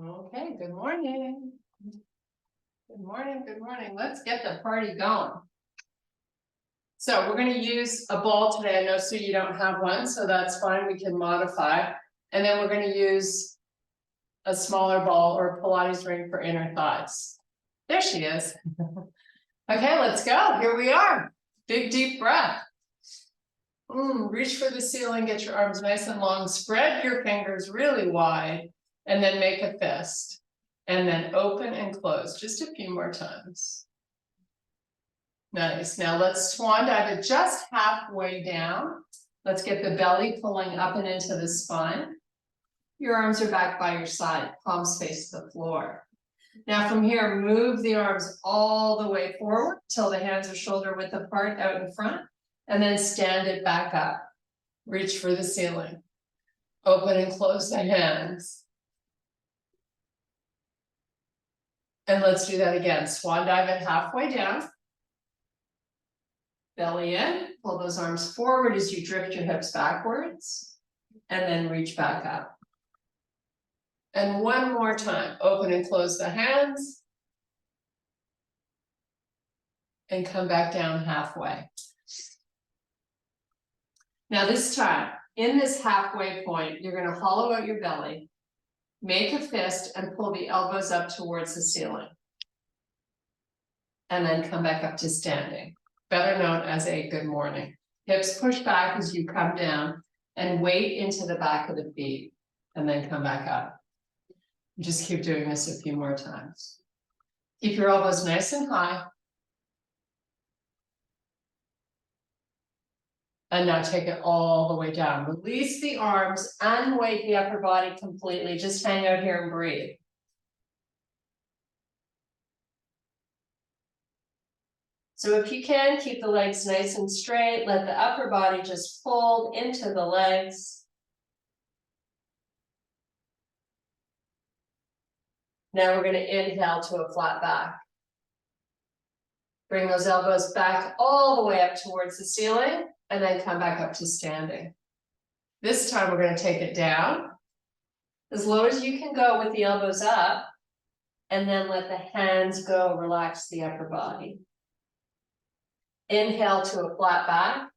Okay, good morning. Good morning, good morning. Let's get the party going. So we're going to use a ball today. I know, Sue, you don't have one, so that's fine. We can modify. And then we're going to use a smaller ball or Pilates ring for inner thighs. There she is. Okay, let's go. Here we are. Big, deep breath. Reach for the ceiling, get your arms nice and long. Spread your fingers really wide. And then make a fist, and then open and close just a few more times. Nice. Now let's swan dive it just halfway down. Let's get the belly pulling up and into the spine. Your arms are back by your side, palms face the floor. Now from here, move the arms all the way forward till the hands are shoulder width apart out in front, and then stand it back up. Reach for the ceiling. Open and close the hands. And let's do that again. Swan dive it halfway down. Belly in, pull those arms forward as you drift your hips backwards, and then reach back up. And one more time, open and close the hands, and come back down halfway. Now this time, in this halfway point, you're going to hollow out your belly, make a fist, and pull the elbows up towards the ceiling. And then come back up to standing, better known as a good morning. Hips push back as you come down and weight into the back of the feet, and then come back up. Just keep doing this a few more times. Keep your elbows nice and high. And now take it all the way down. Release the arms, unweight the upper body completely. Just hang out here and breathe. So if you can, keep the legs nice and straight. Let the upper body just fold into the legs. Now we're going to inhale to a flat back. Bring those elbows back all the way up towards the ceiling, and then come back up to standing. This time we're going to take it down as low as you can go with the elbows up, and then let the hands go, relax the upper body. Inhale to a flat back.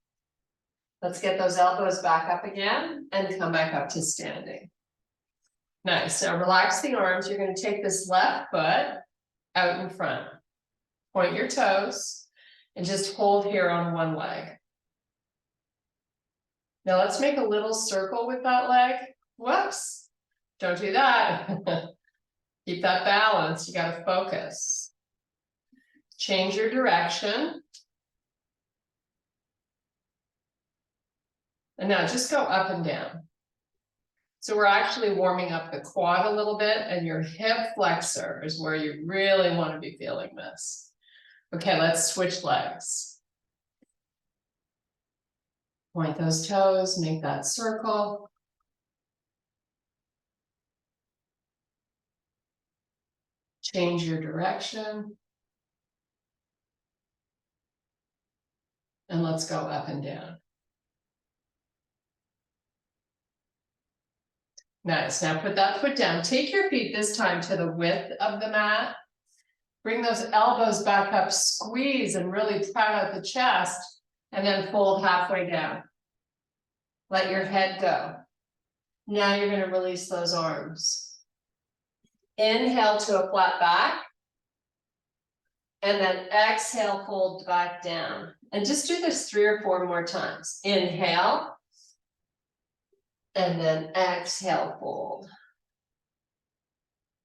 Let's get those elbows back up again and come back up to standing. Nice. Now relax the arms. You're going to take this left foot out in front. Point your toes and just hold here on one leg. Now let's make a little circle with that leg. Whoops. Don't do that. Keep that balance. You got to focus. Change your direction. And now just go up and down. So we're actually warming up the quad a little bit, and your hip flexor is where you really want to be feeling this. Okay, let's switch legs. Point those toes, make that circle. Change your direction. And let's go up and down. Nice. Now put that foot down. Take your feet this time to the width of the mat. Bring those elbows back up, squeeze and really proud out the chest, and then fold halfway down. Let your head go. Now you're going to release those arms. Inhale to a flat back. And then exhale, fold back down. And just do this 3 or 4 more times. Inhale. And then exhale, fold.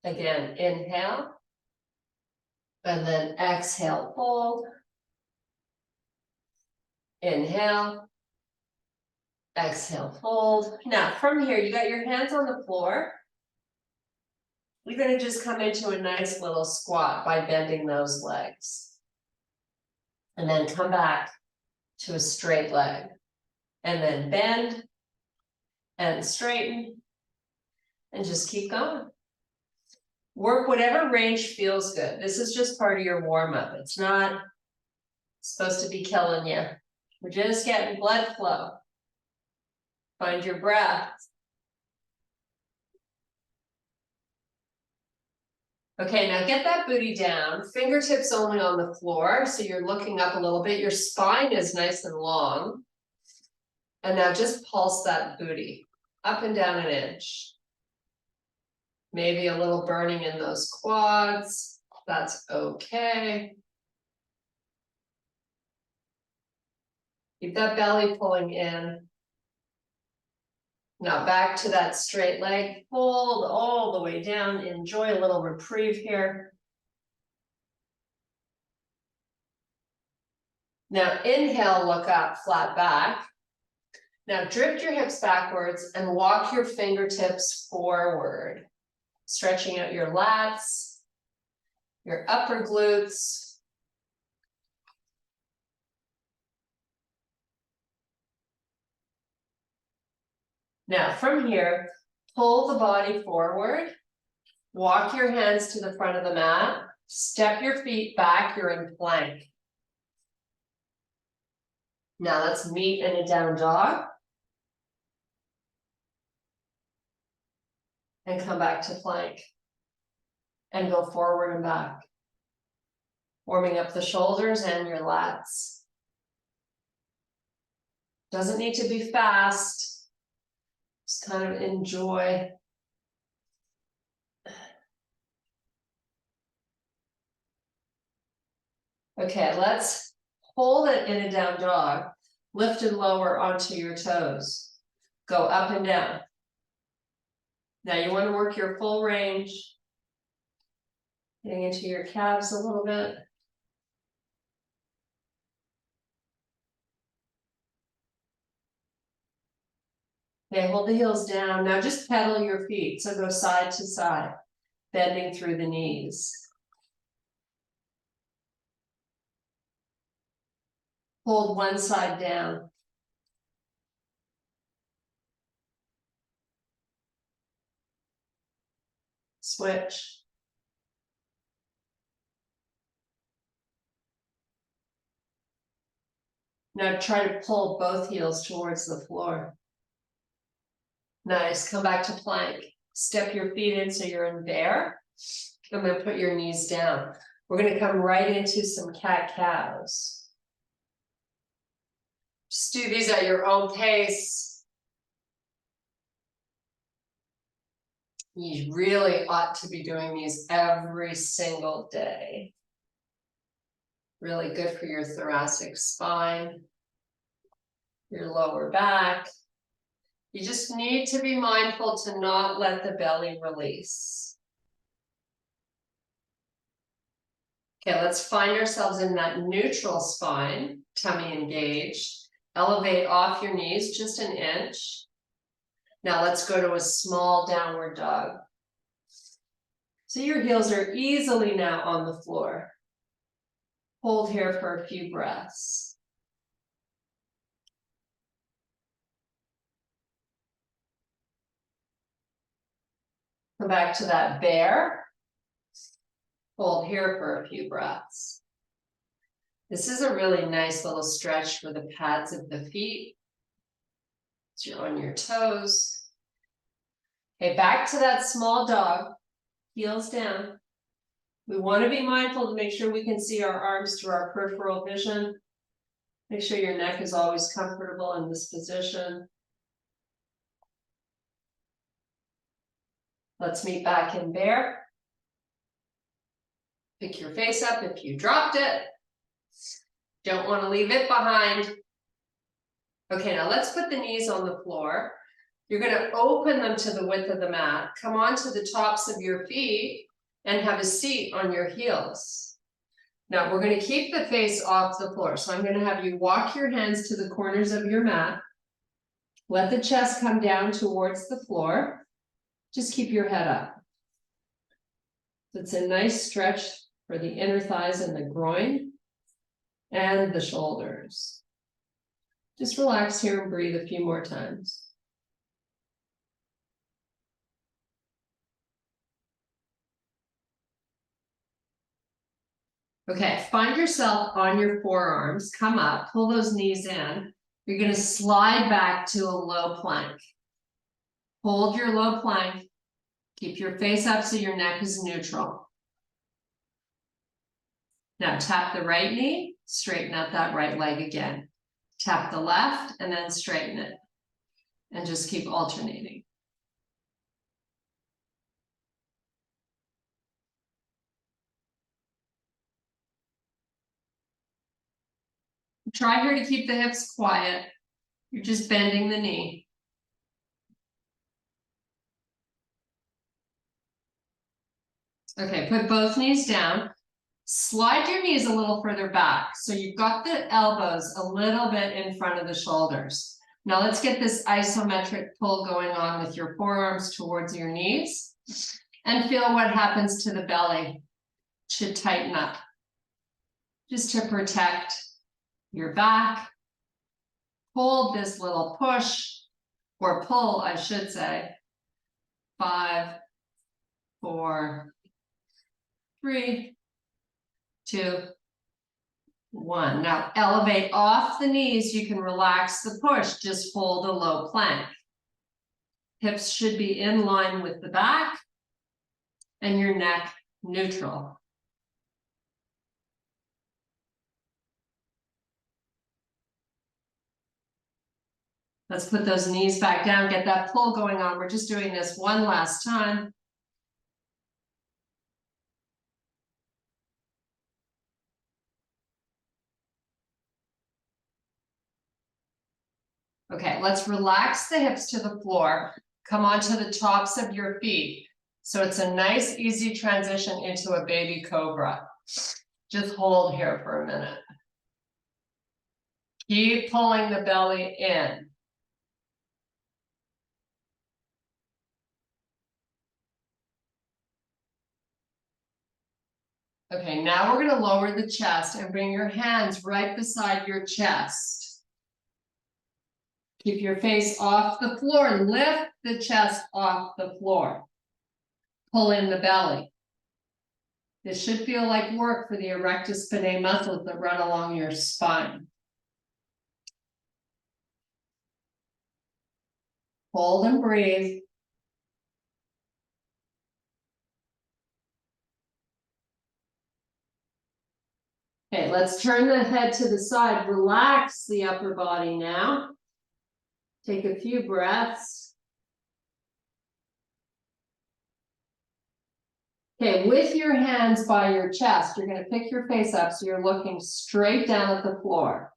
Again, inhale. And then exhale, fold. Inhale. Exhale, fold. Now from here, you got your hands on the floor. You're going to just come into a nice little squat by bending those legs. And then come back to a straight leg. And then bend. And straighten. And just keep going. Work whatever range feels good. This is just part of your warm-up. It's not supposed to be killing you. We're just getting blood flow. Find your breath. Okay, now get that booty down, fingertips only on the floor, so you're looking up a little bit, your spine is nice and long. And now just pulse that booty up and down an inch. Maybe a little burning in those quads, that's okay. Keep that belly pulling in. Now back to that straight leg, fold all the way down, enjoy a little reprieve here. Now inhale, look up, flat back. Now drift your hips backwards and walk your fingertips forward, stretching out your lats, your upper glutes. Now from here, pull the body forward, walk your hands to the front of the mat, step your feet back, you're in plank. Now let's meet in a down dog. And come back to plank. And go forward and back. Warming up the shoulders and your lats. Doesn't need to be fast. Just kind of enjoy. Okay, let's hold it in a down dog. Lift and lower onto your toes. Go up and down. Now you want to work your full range. Getting into your calves a little bit. Okay, hold the heels down. Now just pedal your feet. So go side to side, bending through the knees. Hold one side down. Switch. Now try to pull both heels towards the floor. Nice, come back to plank. Step your feet in so you're in bear. I'm gonna put your knees down. We're gonna come right into some cat-cows. Just do these at your own pace. You really ought to be doing these every single day. Really good for your thoracic spine, your lower back. You just need to be mindful to not let the belly release. Okay, let's find ourselves in that neutral spine, tummy engaged. Elevate off your knees just an inch. Now let's go to a small downward dog. So your heels are easily now on the floor. Hold here for a few breaths. Come back to that bear. Hold here for a few breaths. This is a really nice little stretch for the pads of the feet. So you're on your toes. Okay, back to that small dog, heels down. We want to be mindful to make sure we can see our arms through our peripheral vision. Make sure your neck is always comfortable in this position. Let's meet back in bear. Pick your face up if you dropped it. Don't want to leave it behind. Okay, now let's put the knees on the floor. You're going to open them to the width of the mat. Come onto the tops of your feet and have a seat on your heels. Now we're going to keep the face off the floor. So I'm going to have you walk your hands to the corners of your mat. Let the chest come down towards the floor. Just keep your head up. It's a nice stretch for the inner thighs and the groin and the shoulders. Just relax here and breathe a few more times. Okay, find yourself on your forearms, come up, pull those knees in. You're going to slide back to a low plank. Hold your low plank. Keep your face up so your neck is neutral. Now tap the right knee, straighten out that right leg again. Tap the left and then straighten it. And just keep alternating. Try here to keep the hips quiet. You're just bending the knee. Okay, put both knees down. Slide your knees a little further back. So you've got the elbows a little bit in front of the shoulders. Now let's get this isometric pull going on with your forearms towards your knees. And feel what happens to the belly. Should tighten up. Just to protect your back. Hold this little push, or pull, I should say. 5, 4, 3, 2, 1. Now elevate off the knees. You can relax the push. Just hold a low plank. Hips should be in line with the back and your neck neutral. Let's put those knees back down, get that pull going on. We're just doing this one last time. Okay, let's relax the hips to the floor. Come onto the tops of your feet. So it's a nice, easy transition into a baby cobra. Just hold here for a minute. Keep pulling the belly in. Okay, now we're going to lower the chest and bring your hands right beside your chest. Keep your face off the floor. Lift the chest off the floor. Pull in the belly. This should feel like work for the erectus spinae muscles that run along your spine. Hold and breathe. Okay, let's turn the head to the side. Relax the upper body now. Take a few breaths. Okay, with your hands by your chest, you're going to pick your face up so you're looking straight down at the floor.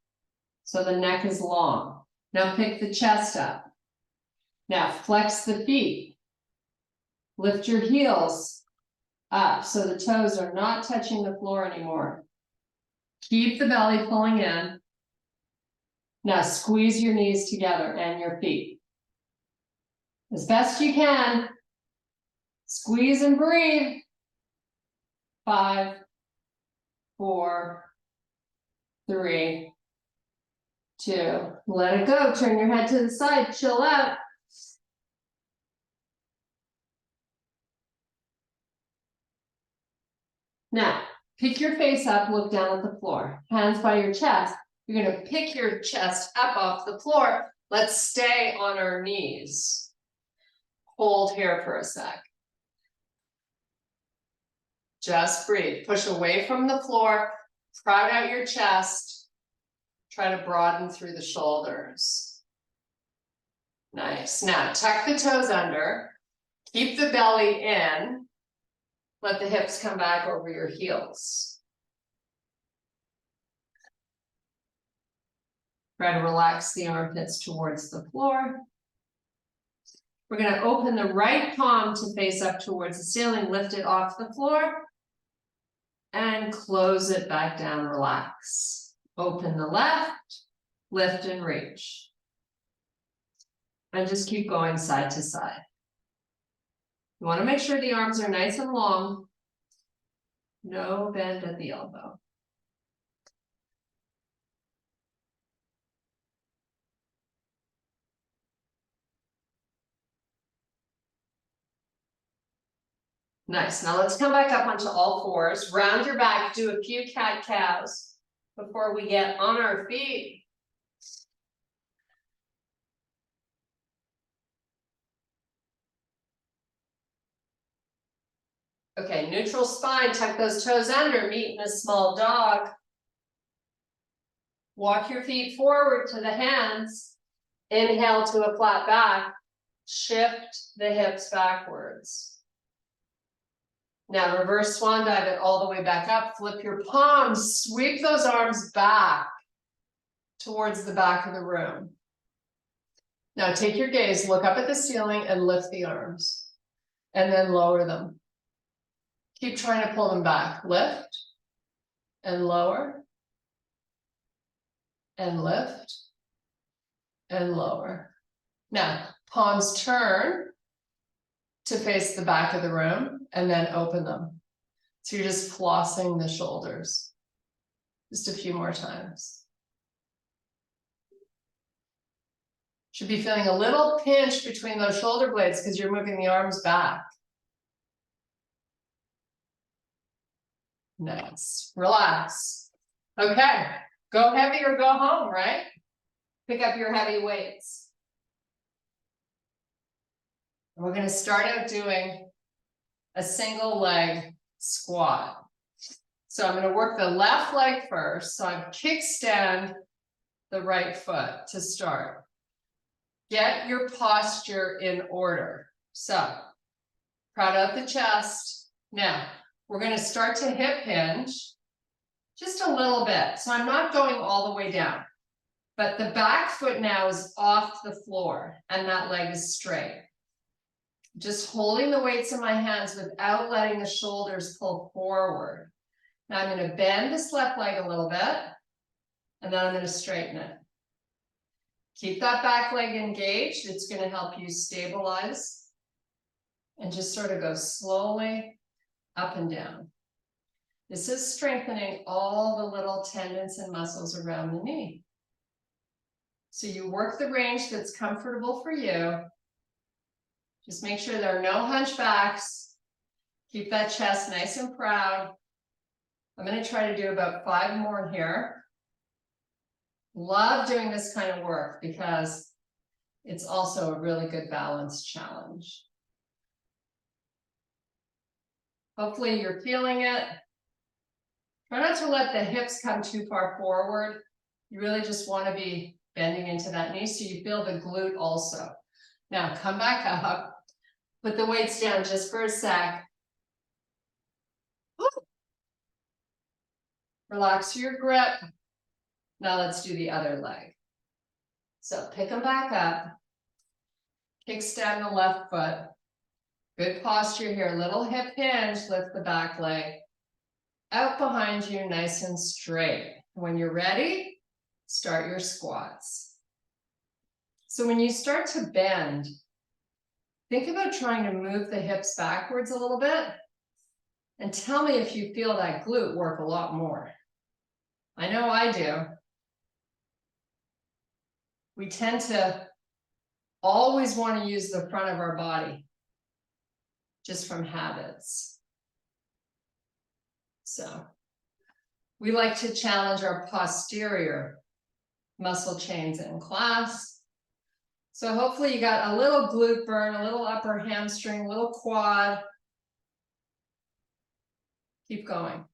So the neck is long. Now pick the chest up. Now flex the feet. Lift your heels up so the toes are not touching the floor anymore. Keep the belly pulling in. Now squeeze your knees together and your feet. As best you can. Squeeze and breathe. 5, 4, 3, 2. Let it go. Turn your head to the side. Chill out. Now, pick your face up, look down at the floor. Hands by your chest. You're going to pick your chest up off the floor. Let's stay on our knees. Hold here for a sec. Just breathe. Push away from the floor. Crowd out your chest. Try to broaden through the shoulders. Nice. Now, tuck the toes under. Keep the belly in. Let the hips come back over your heels. Try to relax the armpits towards the floor. We're going to open the right palm to face up towards the ceiling, lift it off the floor, and close it back down, relax. Open the left, lift and reach. And just keep going side to side. You want to make sure the arms are nice and long. No bend at the elbow. Nice. Now let's come back up onto all fours. Round your back. Do a few cat-cows before we get on our feet. Okay, neutral spine, tuck those toes under, meet in a small dog. Walk your feet forward to the hands. Inhale to a flat back. Shift the hips backwards. Now reverse swan dive it all the way back up. Flip your palms, sweep those arms back towards the back of the room. Now take your gaze, look up at the ceiling and lift the arms. And then lower them. Keep trying to pull them back. Lift and lower and lift and lower. Now, palms turn to face the back of the room and then open them. So you're just flossing the shoulders. Just a few more times. Should be feeling a little pinch between those shoulder blades because you're moving the arms back. Nice. Relax. Okay. Go heavy or go home, right? Pick up your heavy weights. We're going to start out doing a single leg squat. So I'm going to work the left leg first. So I kickstand the right foot to start. Get your posture in order. So, proud out the chest. Now, we're going to start to hip hinge just a little bit. So I'm not going all the way down, but the back foot now is off the floor and that leg is straight. Just holding the weights in my hands without letting the shoulders pull forward. Now I'm going to bend this left leg a little bit and then I'm going to straighten it. Keep that back leg engaged. It's going to help you stabilize and just sort of go slowly up and down. This is strengthening all the little tendons and muscles around the knee. So you work the range that's comfortable for you. Just make sure there are no hunchbacks. Keep that chest nice and proud. I'm going to try to do about 5 more here. Love doing this kind of work because it's also a really good balance challenge. Hopefully you're feeling it. Try not to let the hips come too far forward. You really just want to be bending into that knee so you feel the glute also. Now come back up. Put the weights down just for a sec. Woo. Relax your grip. Now let's do the other leg. So pick them back up. Kickstand the left foot. Good posture here. Little hip hinge. Lift the back leg. Out behind you, nice and straight. When you're ready, start your squats. So when you start to bend, think about trying to move the hips backwards a little bit. And tell me if you feel that glute work a lot more. I know I do. We tend to always want to use the front of our body, just from habits. So we like to challenge our posterior muscle chains in class. So hopefully you got a little glute burn, a little upper hamstring, a little quad. Keep going.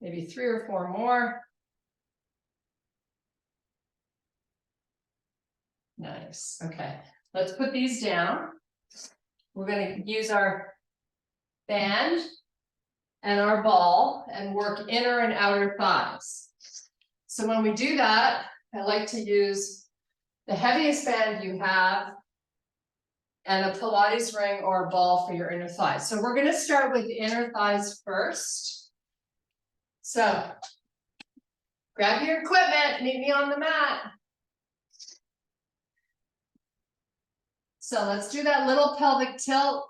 Maybe 3 or 4 more. Nice. Okay, let's put these down. We're going to use our band and our ball and work inner and outer thighs. So when we do that, I like to use the heaviest band you have and a Pilates ring or a ball for your inner thighs. So we're going to start with inner thighs first. So grab your equipment, meet me on the mat. So let's do that little pelvic tilt.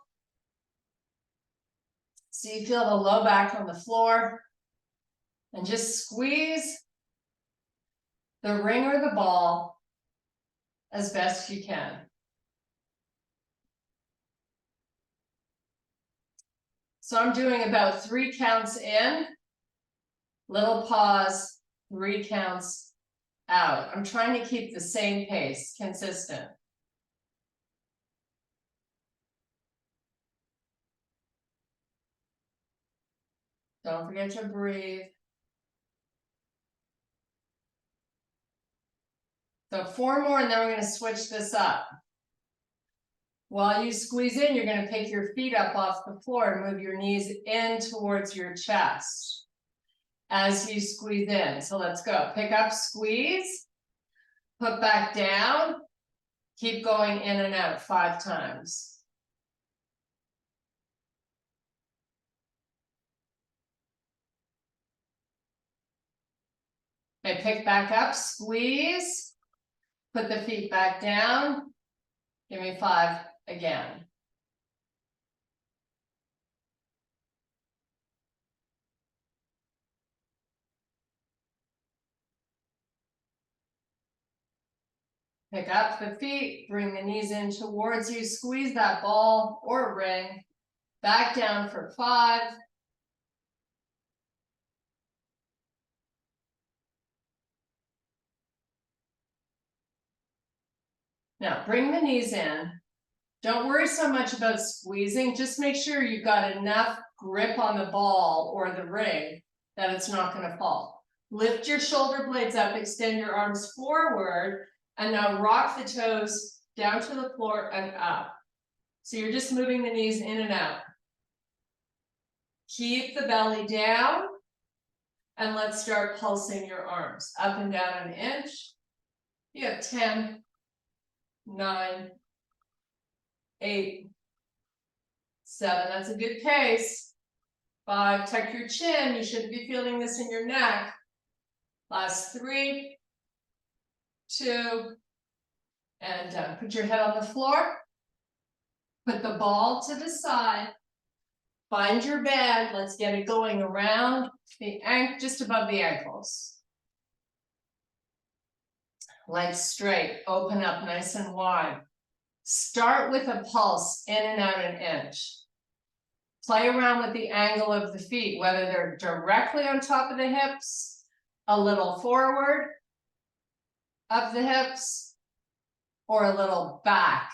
So you feel the low back on the floor. And just squeeze the ring or the ball as best you can. So I'm doing about 3 counts in, little pause, 3 counts out. I'm trying to keep the same pace, consistent. Don't forget to breathe. So 4 more, and then we're going to switch this up. While you squeeze in, you're going to pick your feet up off the floor and move your knees in towards your chest as you squeeze in. So let's go. Pick up, squeeze, put back down, keep going in and out 5 times. Okay, pick back up, squeeze, put the feet back down. Give me 5 again. Pick up the feet, bring the knees in towards you, squeeze that ball or ring, back down for 5. Now bring the knees in. Don't worry so much about squeezing, just make sure you've got enough grip on the ball or the ring that it's not going to fall. Lift your shoulder blades up, extend your arms forward, and now rock the toes down to the floor and up. So you're just moving the knees in and out. Keep the belly down, and let's start pulsing your arms up and down an inch. You have 10, 9, 8, 7, that's a good pace. 5, tuck your chin, you should be feeling this in your neck. Last 3, 2, and done. Put your head on the floor. Put the ball to the side. Find your band. Let's get it going around the ankle, just above the ankles. Legs straight, open up nice and wide. Start with a pulse in and out an inch. Play around with the angle of the feet, whether they're directly on top of the hips, a little forward of the hips, or a little back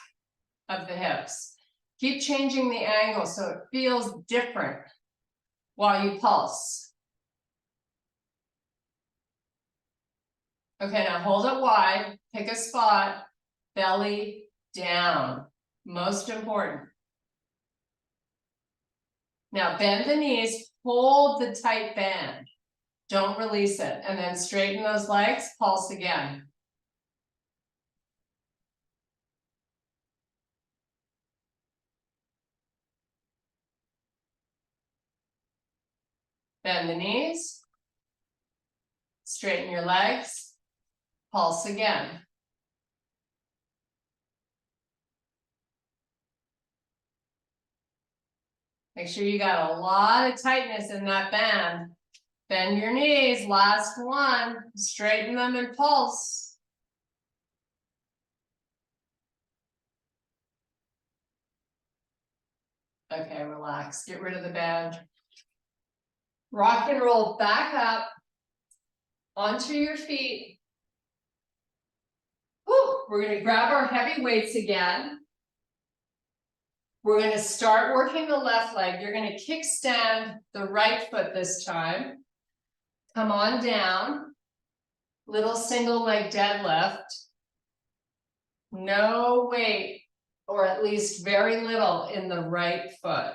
of the hips. Keep changing the angle so it feels different while you pulse. Okay, now hold it wide, pick a spot, belly down, most important. Now bend the knees, hold the tight band, don't release it, and then straighten those legs, pulse again. Bend the knees, straighten your legs, pulse again. Make sure you got a lot of tightness in that band. Bend your knees, last one, straighten them and pulse. Okay, relax, get rid of the band. Rock and roll back up onto your feet. Whew. We're going to grab our heavy weights again. We're going to start working the left leg. You're going to kickstand the right foot this time. Come on down. Little single leg deadlift. No weight, or at least very little in the right foot.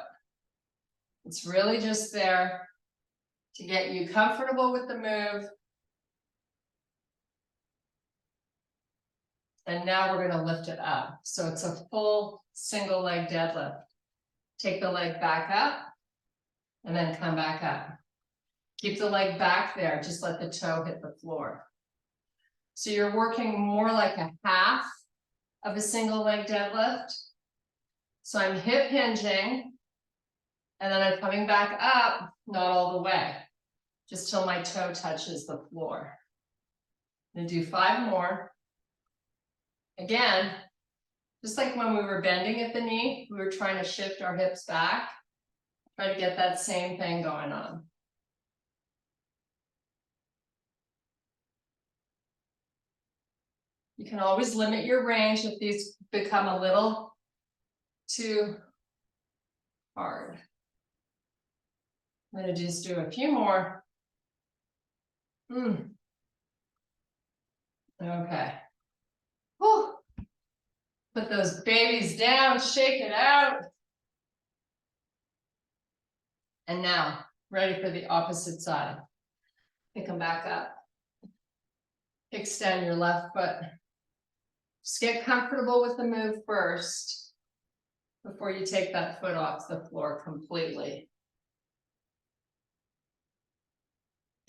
It's really just there to get you comfortable with the move. And now we're going to lift it up. So it's a full single leg deadlift. Take the leg back up and then come back up. Keep the leg back there, just let the toe hit the floor. So you're working more like a half of a single leg deadlift. So I'm hip hinging, and then I'm coming back up, not all the way, just till my toe touches the floor. I'm gonna do 5 more. Again, just like when we were bending at the knee, we were trying to shift our hips back. Try to get that same thing going on. You can always limit your range if these become a little too hard. I'm gonna just do a few more. Okay. Whew. Put those babies down, shake it out. And now, ready for the opposite side. Pick them back up. Extend your left foot. Just get comfortable with the move first before you take that foot off the floor completely.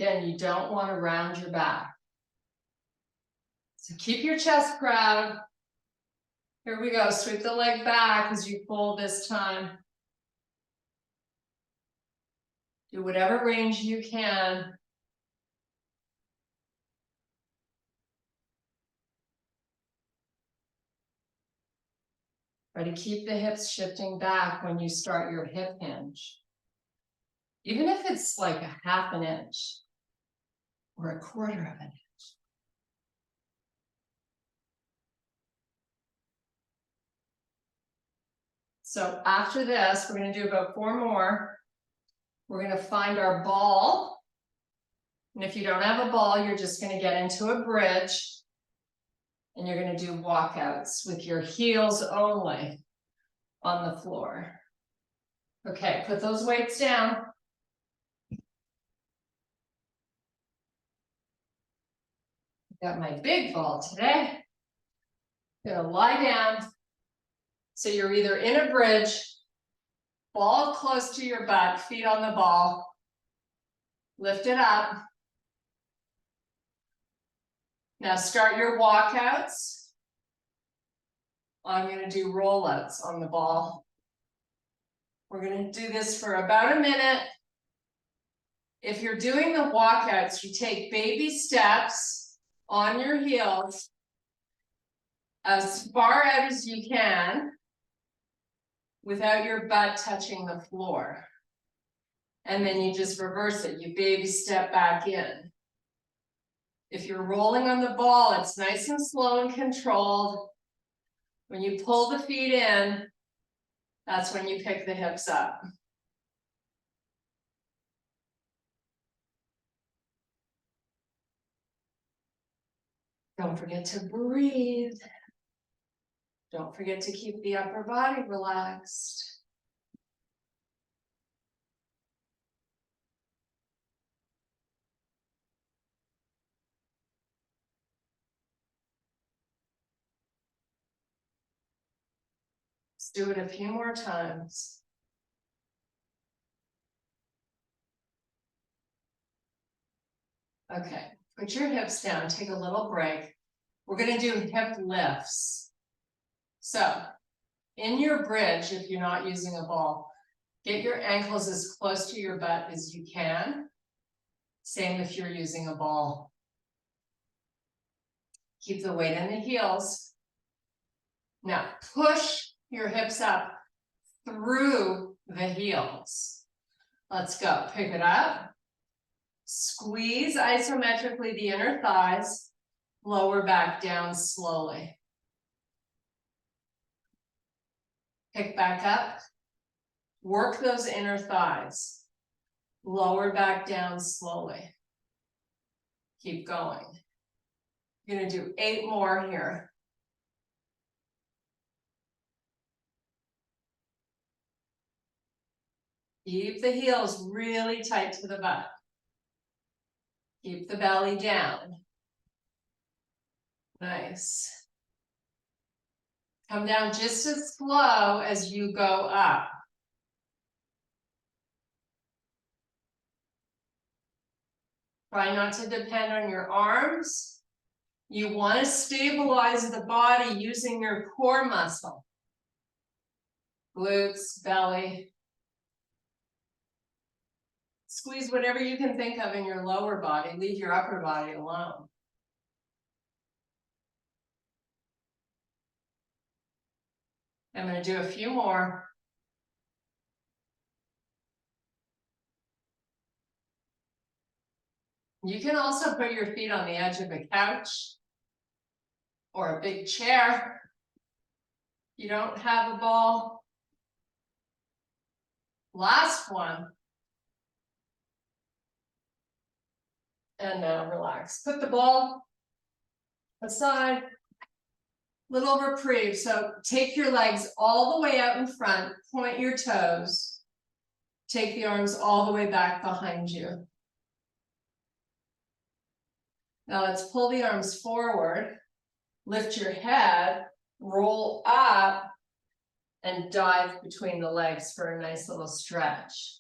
Again, you don't want to round your back. So keep your chest proud. Here we go. Sweep the leg back as you pull this time. Do whatever range you can. Try to keep the hips shifting back when you start your hip hinge. Even if it's like a half an inch or a quarter of an inch. So after this, we're going to do about 4 more. We're going to find our ball. And if you don't have a ball, you're just going to get into a bridge. And you're going to do walkouts with your heels only on the floor. Okay, put those weights down. Got my big ball today. Gonna lie down. So you're either in a bridge, ball close to your butt, feet on the ball. Lift it up. Now start your walkouts. I'm gonna do rollouts on the ball. We're gonna do this for about a minute. If you're doing the walkouts, you take baby steps on your heels as far out as you can without your butt touching the floor. And then you just reverse it. You baby step back in. If you're rolling on the ball, it's nice and slow and controlled. When you pull the feet in, that's when you pick the hips up. Don't forget to breathe. Don't forget to keep the upper body relaxed. Let's do it a few more times. Okay, put your hips down, take a little break. We're gonna do hip lifts. So, in your bridge, if you're not using a ball, get your ankles as close to your butt as you can. Same if you're using a ball. Keep the weight in the heels. Now, push your hips up through the heels. Let's go, pick it up. Squeeze isometrically the inner thighs, lower back down slowly. Pick back up, work those inner thighs, lower back down slowly. Keep going. You're gonna do 8 more here. Keep the heels really tight to the butt. Keep the belly down. Nice. Come down just as slow as you go up. Try not to depend on your arms. You want to stabilize the body using your core muscle. Glutes, belly. Squeeze whatever you can think of in your lower body. Leave your upper body alone. I'm going to do a few more. You can also put your feet on the edge of a couch or a big chair. You don't have a ball. Last one. And now relax. Put the ball aside. Little reprieve. So take your legs all the way out in front, point your toes. Take the arms all the way back behind you. Now let's pull the arms forward, lift your head, roll up, and dive between the legs for a nice little stretch.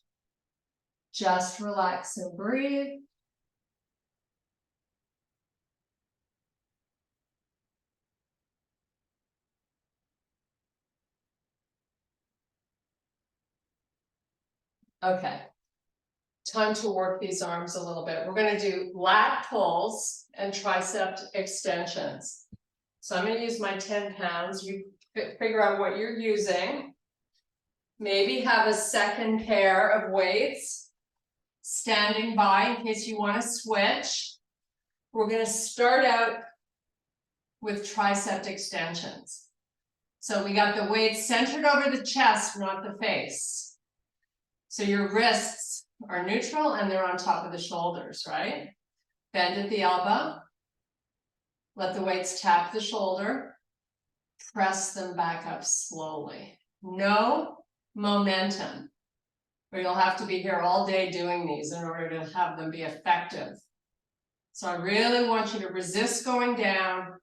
Just relax and breathe. Okay, time to work these arms a little bit. We're going to do lat pulls and tricep extensions. So I'm going to use my 10 pounds. You figure out what you're using. Maybe have a second pair of weights standing by in case you want to switch. We're going to start out with tricep extensions. So we got the weights centered over the chest, not the face. So your wrists are neutral and they're on top of the shoulders, right? Bend at the elbow. Let the weights tap the shoulder. Press them back up slowly. No momentum, or you'll have to be here all day doing these in order to have them be effective. So I really want you to resist going down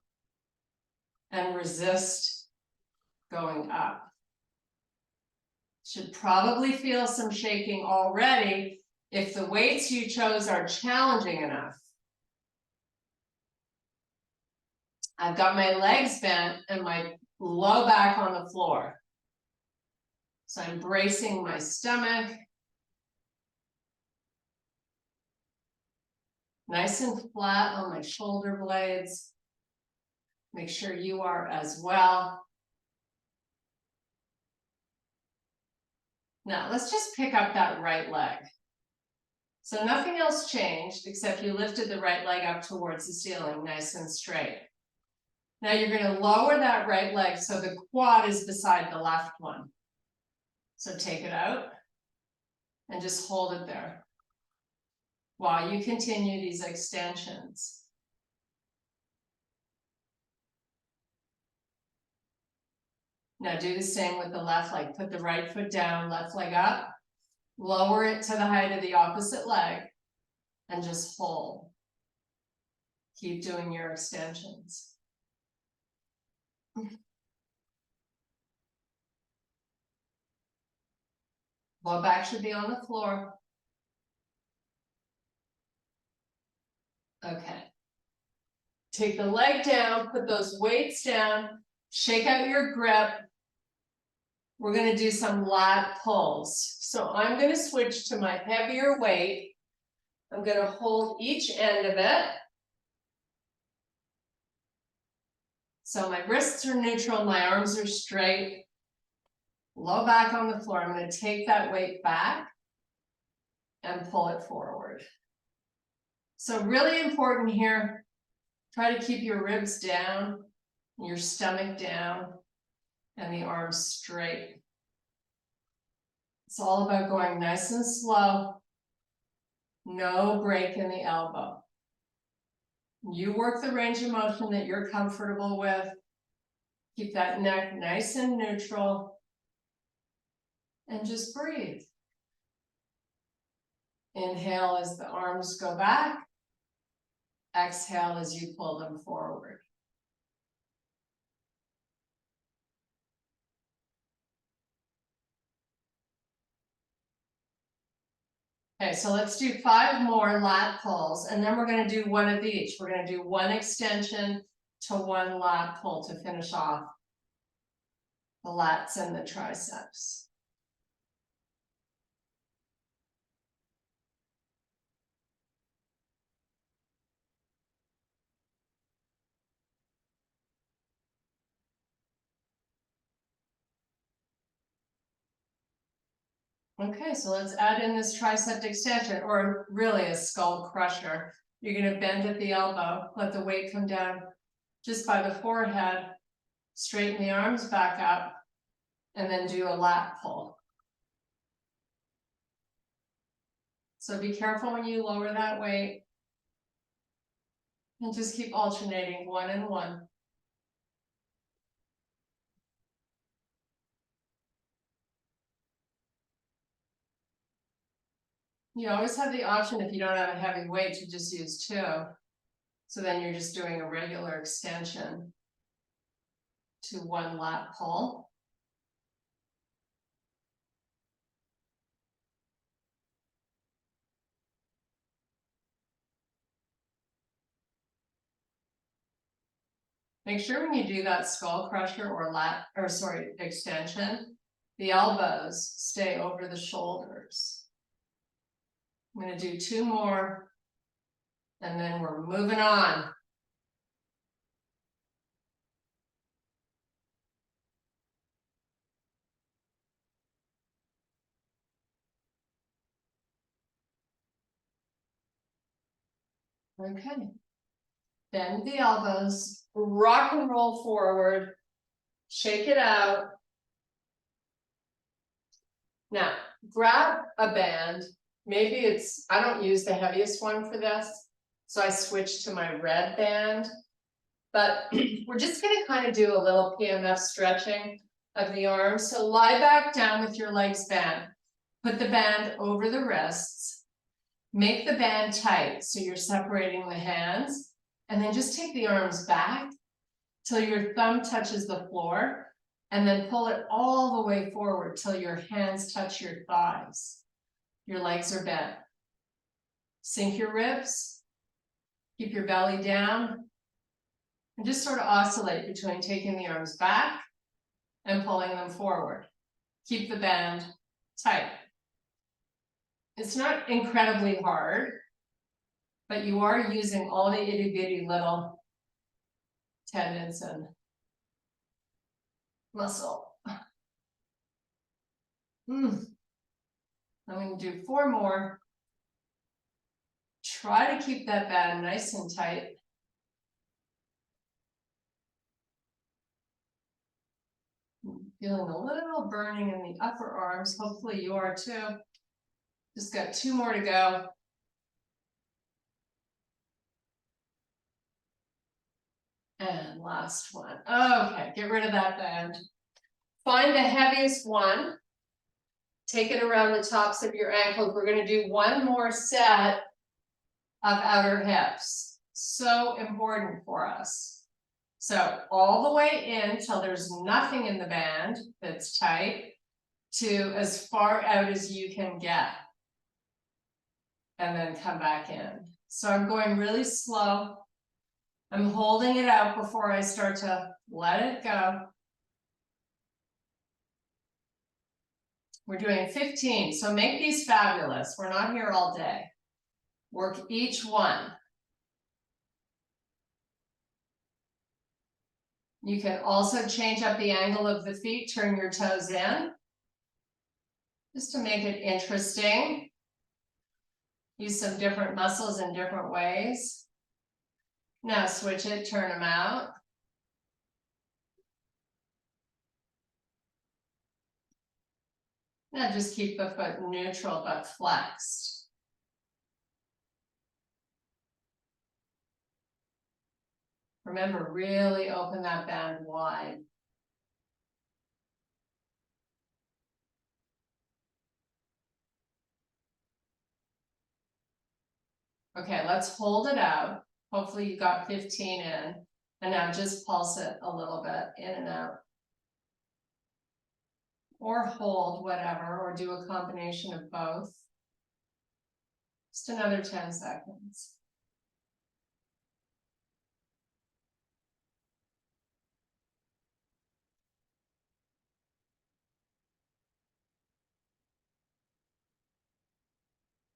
and resist going up. Should probably feel some shaking already if the weights you chose are challenging enough. I've got my legs bent and my low back on the floor. So I'm bracing my stomach. Nice and flat on my shoulder blades. Make sure you are as well. Now let's just pick up that right leg. So nothing else changed except you lifted the right leg up towards the ceiling, nice and straight. Now you're going to lower that right leg so the quad is beside the left one. So take it out and just hold it there while you continue these extensions. Now do the same with the left leg. Put the right foot down, left leg up, lower it to the height of the opposite leg, and just hold. Keep doing your extensions. Low back should be on the floor. Okay. Take the leg down, put those weights down, shake out your grip. We're going to do some lat pulls. So I'm going to switch to my heavier weight. I'm going to hold each end of it. So my wrists are neutral, my arms are straight. Low back on the floor. I'm going to take that weight back and pull it forward. So really important here, try to keep your ribs down, your stomach down, and the arms straight. It's all about going nice and slow. No break in the elbow. You work the range of motion that you're comfortable with. Keep that neck nice and neutral. And just breathe. Inhale as the arms go back. Exhale as you pull them forward. Okay, so let's do 5 more lat pulls, and then we're going to do one of each. We're going to do 1 extension to 1 lat pull to finish off the lats and the triceps. Okay, so let's add in this tricep extension, or really a skull crusher. You're going to bend at the elbow, let the weight come down just by the forehead, straighten the arms back up, and then do a lat pull. So be careful when you lower that weight. And just keep alternating 1 and 1. You always have the option, if you don't have a heavy weight, to just use 2. So then you're just doing a regular extension to 1 lat pull. Make sure when you do that skull crusher or extension, the elbows stay over the shoulders. I'm going to do 2 more, and then we're moving on. Okay. Bend the elbows, rock and roll forward, shake it out. Now, grab a band. Maybe I don't use the heaviest one for this, so I switched to my red band. But we're just going to kind of do a little PMF stretching of the arms. So lie back down with your legs bent. Put the band over the wrists. Make the band tight so you're separating the hands. And then just take the arms back till your thumb touches the floor. And then pull it all the way forward till your hands touch your thighs. Your legs are bent. Sink your ribs. Keep your belly down. And just sort of oscillate between taking the arms back and pulling them forward. Keep the band tight. It's not incredibly hard, but you are using all the itty bitty little tendons and muscle. I'm going to do 4 more. Try to keep that band nice and tight. Feeling a little burning in the upper arms. Hopefully you are too. Just got 2 more to go. And last one. Okay, get rid of that band. Find the heaviest one. Take it around the tops of your ankles. We're going to do 1 more set of outer hips. So important for us. So all the way in till there's nothing in the band that's tight, to as far out as you can get. And then come back in. So I'm going really slow. I'm holding it out before I start to let it go. We're doing 15, so make these fabulous. We're not here all day. Work each one. You can also change up the angle of the feet, turn your toes in, just to make it interesting. Use some different muscles in different ways. Now switch it, turn them out. Now just keep the foot neutral but flexed. Remember, really open that band wide. Okay, let's hold it out. Hopefully you got 15 in. And now just pulse it a little bit in and out. Or hold, whatever, or do a combination of both. Just another 10 seconds.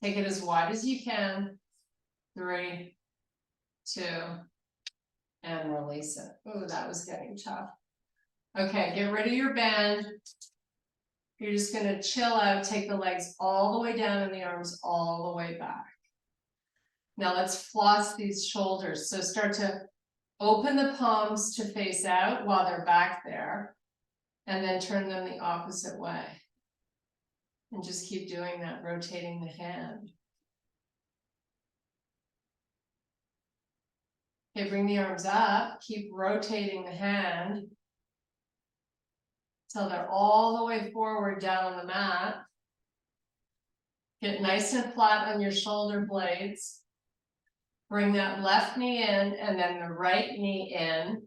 Take it as wide as you can. 3, 2, and release it. Ooh, that was getting tough. Okay, get rid of your bend. You're just going to chill out, take the legs all the way down and the arms all the way back. Now let's floss these shoulders. So start to open the palms to face out while they're back there, and then turn them the opposite way. And just keep doing that, rotating the hand. Okay, bring the arms up, keep rotating the hand till they're all the way forward down on the mat. Get nice and flat on your shoulder blades. Bring that left knee in and then the right knee in.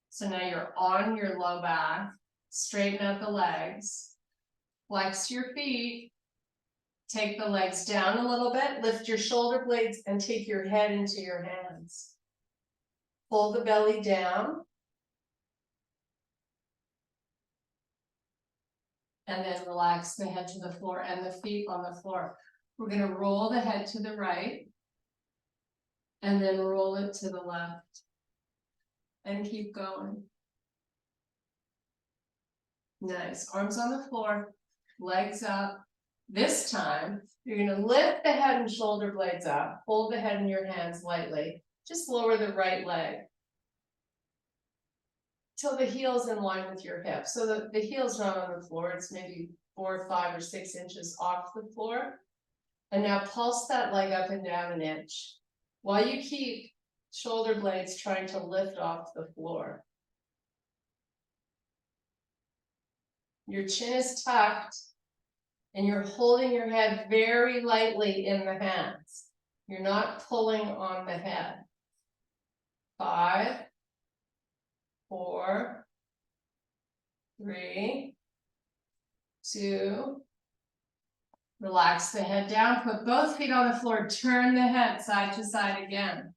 So now you're on your low back. Straighten out the legs. Flex your feet. Take the legs down a little bit. Lift your shoulder blades and take your head into your hands. Pull the belly down. And then relax the head to the floor and the feet on the floor. We're going to roll the head to the right. And then roll it to the left. And keep going. Nice. Arms on the floor. Legs up. This time, you're going to lift the head and shoulder blades up. Hold the head in your hands lightly. Just lower the right leg. Till the heel's in line with your hip. So the heel's not on the floor. It's maybe 4, 5, or 6 inches off the floor. And now pulse that leg up and down an inch. While you keep shoulder blades trying to lift off the floor. Your chin is tucked. And you're holding your head very lightly in the hands. You're not pulling on the head. 5, 4, 3, 2. Relax the head down. Put both feet on the floor. Turn the head side to side again.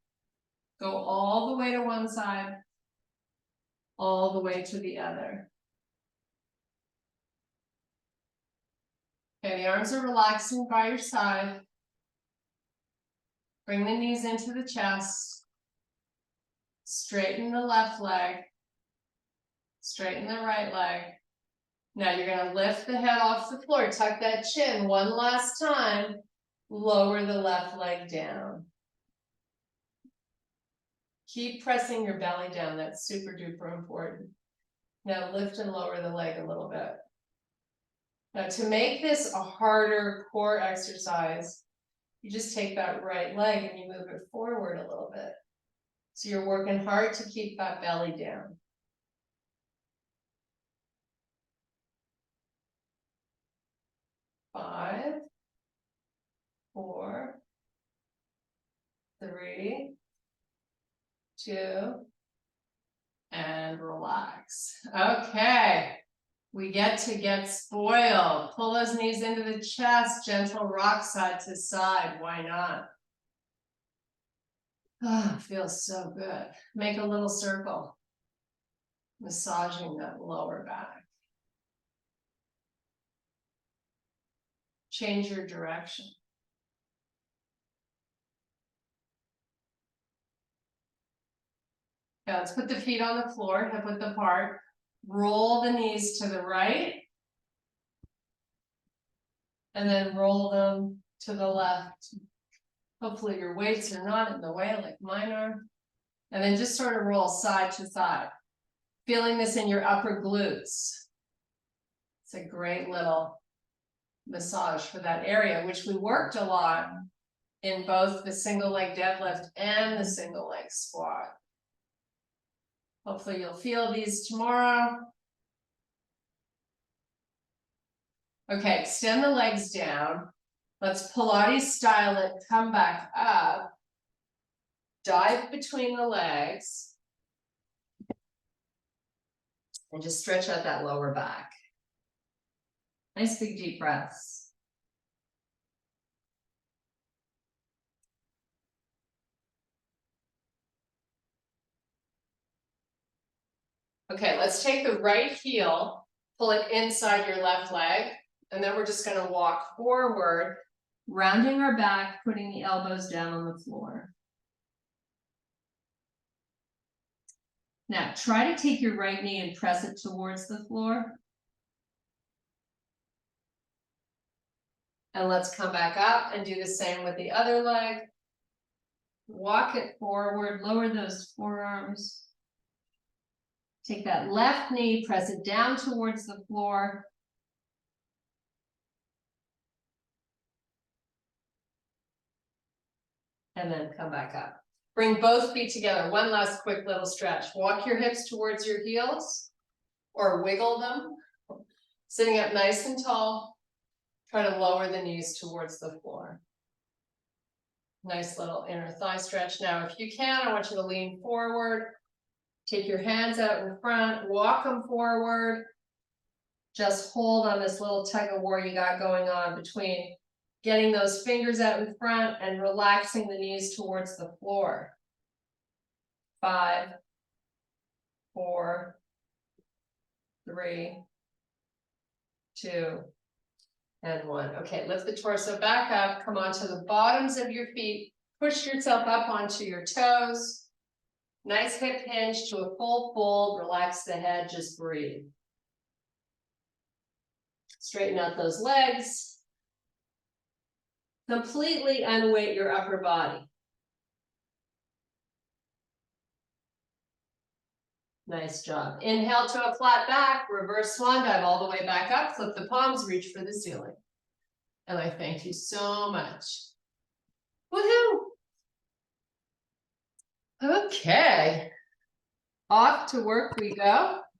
Go all the way to one side. All the way to the other. Okay, the arms are relaxing by your side. Bring the knees into the chest. Straighten the left leg. Straighten the right leg. Now you're going to lift the head off the floor. Tuck that chin one last time. Lower the left leg down. Keep pressing your belly down. That's super duper important. Now lift and lower the leg a little bit. Now to make this a harder core exercise, you just take that right leg and you move it forward a little bit. So you're working hard to keep that belly down. Five, 4, 3, 2, and relax. Okay. We get spoiled. Pull those knees into the chest, gentle rock side to side. Why not? Oh, feels so good. Make a little circle. Massaging that lower back. Change your direction. Now let's put the feet on the floor, hip width apart. Roll the knees to the right. And then roll them to the left. Hopefully your weights are not in the way like mine are. And then just sort of roll side to side. Feeling this in your upper glutes. It's a great little massage for that area, which we worked a lot in both the single leg deadlift and the single leg squat. Hopefully you'll feel these tomorrow. Okay, extend the legs down. Let's Pilates style it, come back up. Dive between the legs. And just stretch out that lower back. Nice big deep breaths. Okay, let's take the right heel, pull it inside your left leg, and then we're just going to walk forward, rounding our back, putting the elbows down on the floor. Now, try to take your right knee and press it towards the floor. And let's come back up and do the same with the other leg. Walk it forward, lower those forearms. Take that left knee, press it down towards the floor. And then come back up. Bring both feet together. One last quick little stretch. Walk your hips towards your heels or wiggle them. Sitting up nice and tall. Try to lower the knees towards the floor. Nice little inner thigh stretch. Now, if you can, I want you to lean forward. Take your hands out in front, walk them forward. Just hold on this little tug of war you got going on between getting those fingers out in front and relaxing the knees towards the floor. 5, 4, 3, 2, and 1. Okay, lift the torso back up, come onto the bottoms of your feet, push yourself up onto your toes. Nice hip hinge to a full fold, relax the head, just breathe. Straighten out those legs. Completely unweight your upper body. Nice job. Inhale to a flat back, reverse swan dive all the way back up, flip the palms, reach for the ceiling. And I thank you so much. Woohoo! Okay. Off to work we go.